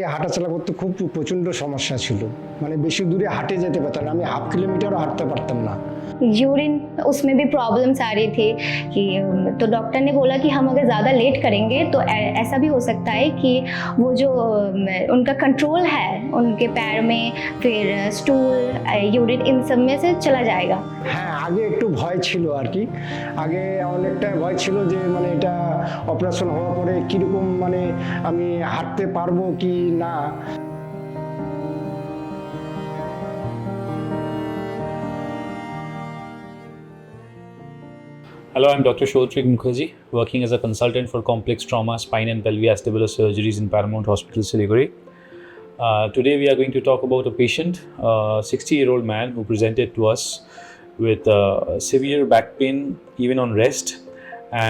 হাঁটাচলা করতে খুব প্রচণ্ড সমস্যা ছিল, মানে বেশি দূরে হাঁটে যেতে পারতাম না, আমি হাফ কিলোমিটারও হাঁটতে পারতাম না। यूरिन उसमें भी प्रॉब्लम्स आ रही थी कि तो डॉक्टर ने बोला कि हम अगर ज़्यादा लेट करेंगे तो ऐसा भी हो सकता है कि वो जो उनका कंट्रोल है उनके पैर में, फिर स्टूल, यूरिन, इन सब में से चला जाएगा। হ্যাঁ, আগে একটু ভয় ছিল আর কি, আগে অনেকটা ভয় ছিল যে মানে এটা অপারেশন হওয়ার পরে কীরকম মানে আমি হাঁটতে পারবো কি না। Hello, I'm Dr. Soutrik Mukherjee, working as a consultant for complex trauma, spine and pelvic surgeries in Paramount Hospital Siliguri. Today we are going to talk about a patient, a 60-year-old man who presented to us with severe back pain even on rest,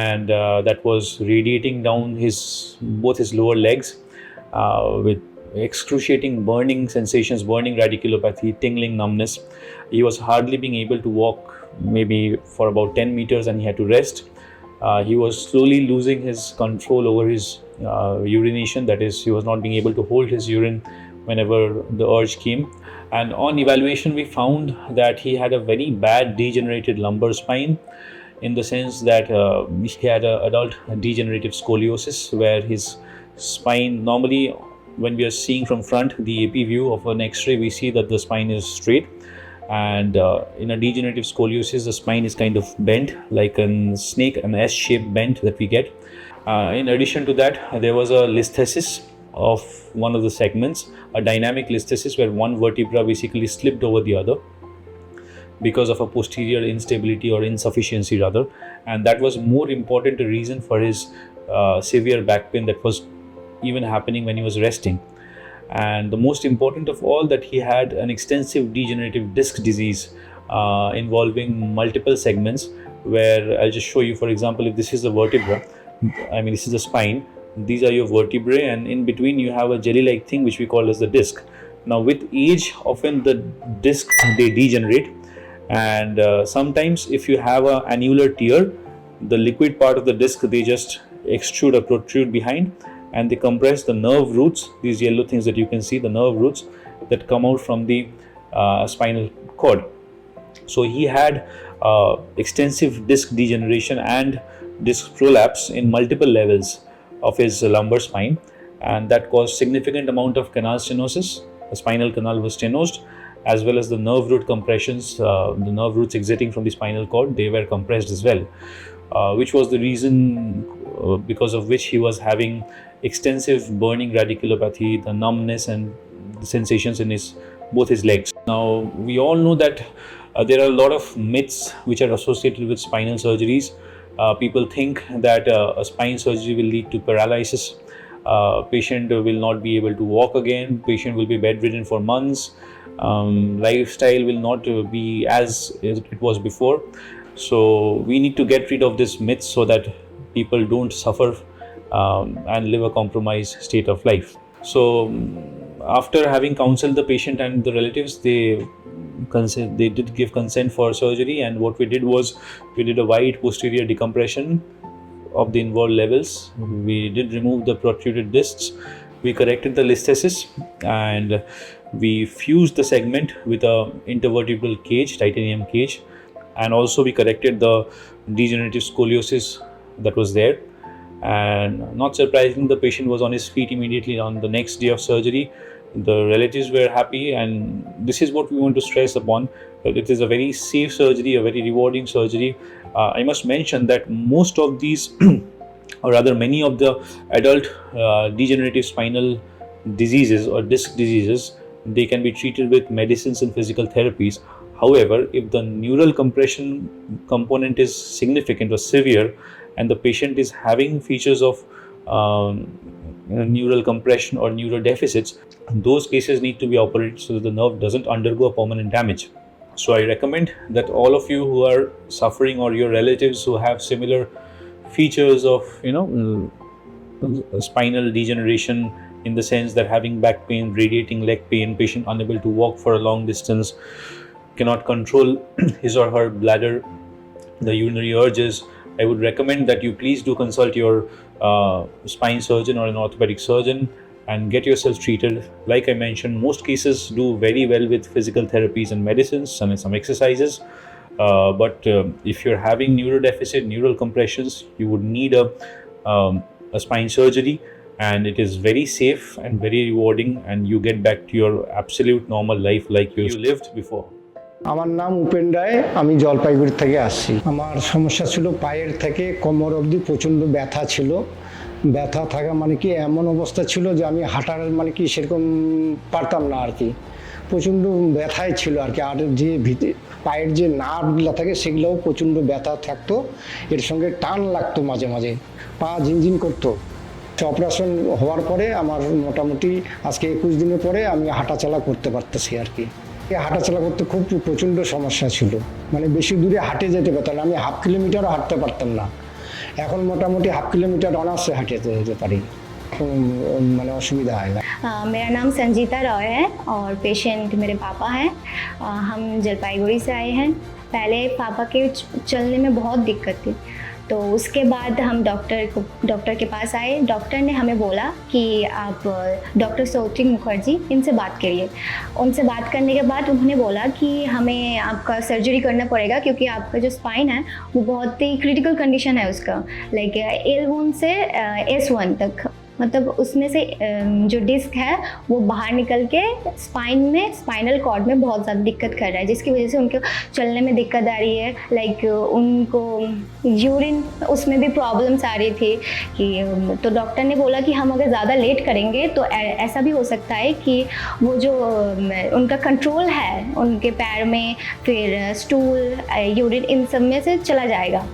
and that was radiating down both his lower legs with excruciating burning sensations, burning radiculopathy, tingling numbness. He was hardly being able to walk maybe for about 10 meters and he had to rest. He was slowly losing his control over his urination, that is, he was not being able to hold his urine whenever the urge came. And on evaluation we found that he had a very bad degenerated lumbar spine, in the sense that he had an adult degenerative scoliosis, where his spine, normally when we are seeing from front the AP view of an X-ray, we see that the spine is straight, and in a degenerative scoliosis the spine is kind of bent like a snake, an S-shaped bend that we get. In addition to that, there was a listhesis of one of the segments, a dynamic listhesis where one vertebra basically slipped over the other because of a posterior instability or insufficiency rather, and that was more important a reason for his severe back pain that was even happening when he was resting. And the most important of all, that he had an extensive degenerative disc disease involving multiple segments, where I'll just show you. For example, if this is the vertebra, this is the spine, these are your vertebrae, and in between you have a jelly-like thing which we call as the disc. Now with age, often the discs they degenerate, and sometimes if you have an annular tear, the liquid part of the disc, they just extrude or protrude behind, and they compress the nerve roots, these yellow things that you can see, the nerve roots that come out from the spinal cord. So he had extensive disc degeneration and disc prolapse in multiple levels of his lumbar spine, and that caused significant amount of canal stenosis. The spinal canal was stenosed, as well as the nerve root compressions, the nerve roots exiting from the spinal cord, they were compressed as well, which was the reason because of which he was having extensive burning radiculopathy, the numbness and the sensations in both his legs. Now we all know that there are a lot of myths which are associated with spinal surgeries. People think that a spine surgery will lead to paralysis, patient will not be able to walk again, patient will be bedridden for months, lifestyle will not be as it was before. So we need to get rid of this myth so that people don't suffer and live a compromised state of life. So after having counseled the patient and the relatives, they did give consent for surgery, and what we did was we did a wide posterior decompression of the involved levels. We did remove the protruded discs, we corrected the listhesis, and we fused the segment with a intervertebral cage, titanium cage, and also we corrected the degenerative scoliosis that was there. And not surprisingly, the patient was on his feet immediately on the next day of surgery. The relatives were happy, and this is what we want to stress upon, that it is a very safe surgery, a very rewarding surgery. I must mention that most of these or rather many of the adult degenerative spinal diseases or disc diseases, they can be treated with medicines and physical therapies. However, if the neural compression component is significant or severe, and the patient is having features of neural compression or neural deficits, those cases need to be operated so that the nerve doesn't undergo a permanent damage. So I recommend that all of you who are suffering, or your relatives who have similar features of spinal degeneration, in the sense that having back pain, radiating leg pain, patient unable to walk for a long distance, cannot control his or her bladder, the urinary urges, I would recommend that you please do consult your spine surgeon or an orthopedic surgeon and get yourself treated. Like I mentioned, most cases do very well with physical therapies and medicines and some exercises. But if you're having neurodeficit, neural compressions, you would need a spine surgery, and it is very safe and very rewarding, and you get back to your absolute normal life like you lived before. আমার নাম উপেন রায়, আমি জলপাইগুড়ি থেকে আসছি। আমার সমস্যা ছিল পায়ের থেকে কোমর অবধি প্রচণ্ড ব্যথা ছিল। ব্যথা থাকা মানে কি এমন অবস্থা ছিল যে আমি হাঁটার মানে কি সেরকম পারতাম না আর কি, প্রচণ্ড ব্যথায় ছিল আর কি। আর যে পায়ের যে নার্ভগুলো থাকে সেগুলোও প্রচণ্ড ব্যথা থাকতো, এর সঙ্গে টান লাগতো, মাঝে মাঝে পা ঝিনঝিন করতো। অপারেশন হওয়ার পরে আমার মোটামুটি আজকে 21 দিনের পরে আমি হাঁটাচলা করতে পারতেছি আর কি। হাঁটাচলা করতে খুব প্রচণ্ড সমস্যা ছিল, মানে বেশি দূরে হাঁটে যেতে পারতাম না, আমি 1/2 কিলোমিটারও হাঁটতে পারতাম না। এখন মোটামুটি 1/2 কিলোমিটার অনায়াসে হাঁটে যেতে পারি, মানে অসুবিধা হয় না। मेरा नाम संजीता रॉय है और पेशेंट मेरे पापा हैं। हम जलपाईगुड़ी से आए हैं। पहले पापा के चलने में बहुत दिक्कत थी, तो उसके बाद हम डॉक्टर के पास आए। डॉक्टर ने हमें बोला कि आप डॉक्टर सौत्रिक मुखर्जी इनसे बात करिए। उनसे बात करने के बाद उन्होंने बोला कि हमें आपका सर्जरी करना पड़ेगा, क्योंकि आपका जो स्पाइन है वो बहुत ही क्रिटिकल कंडीशन है उसका, लाइक L1 से S1 तक, मतलब उसमें से जो डिस्क है वो बाहर निकल के स्पाइन में, स्पाइनल कॉर्ड में बहुत ज़्यादा दिक्कत कर रहा है, जिसकी वजह से उनको चलने में दिक्कत आ रही है। लाइक उनको यूरिन, उसमें भी प्रॉब्लम्स आ रही थी कि, तो डॉक्टर ने बोला कि हम अगर ज़्यादा लेट करेंगे तो ऐसा भी हो सकता है कि वो जो उनका कंट्रोल है उनके पैर में, फिर स्टूल, यूरिन, इन सब में से चला जाएगा।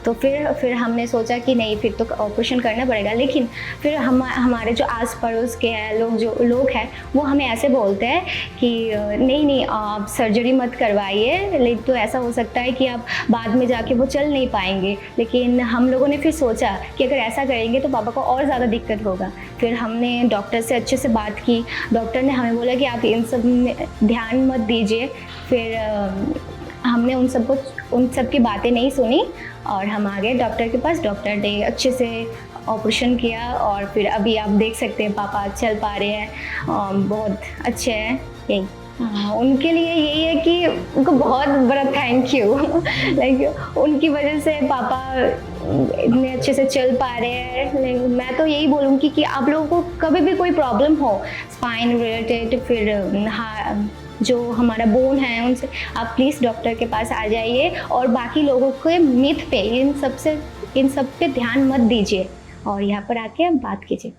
तो फिर हमने सोचा कि नहीं, फिर तो ऑपरेशन करना पड़ेगा। लेकिन फिर हमारे जो आस पड़ोस के हैं लोग हैं वो हमें ऐसे बोलते हैं कि नहीं आप सर्जरी मत करवाइए, लेकिन तो ऐसा हो सकता है कि आप बाद में जाके वो चल नहीं पाएंगे। लेकिन हम लोगों ने फिर सोचा कि अगर ऐसा करेंगे तो पापा को और ज़्यादा दिक्कत होगा। फिर हमने डॉक्टर से अच्छे से बात की। डॉक्टर ने हमें बोला कि आप इन सब में ध्यान मत दीजिए। फिर हमने उन सब की बातें नहीं सुनी और हम आ गए डॉक्टर के पास। डॉक्टर ने अच्छे से ऑपरेशन किया और फिर अभी आप देख सकते हैं पापा चल पा रहे हैं, बहुत अच्छे हैं। यही उनके लिए यही है कि उनको बहुत बड़ा थैंक यू, लाइक उनकी वजह से पापा इतने अच्छे से चल पा रहे हैं। मैं तो यही बोलूँगी कि आप लोगों को कभी भी कोई प्रॉब्लम हो स्पाइन रिलेटेड, फिर जो हमारा बोन है उनसे, आप प्लीज़ डॉक्टर के पास आ जाइए और बाकी लोगों के मिथ पे, इन सब पे ध्यान मत दीजिए और यहाँ पर आके बात कीजिए।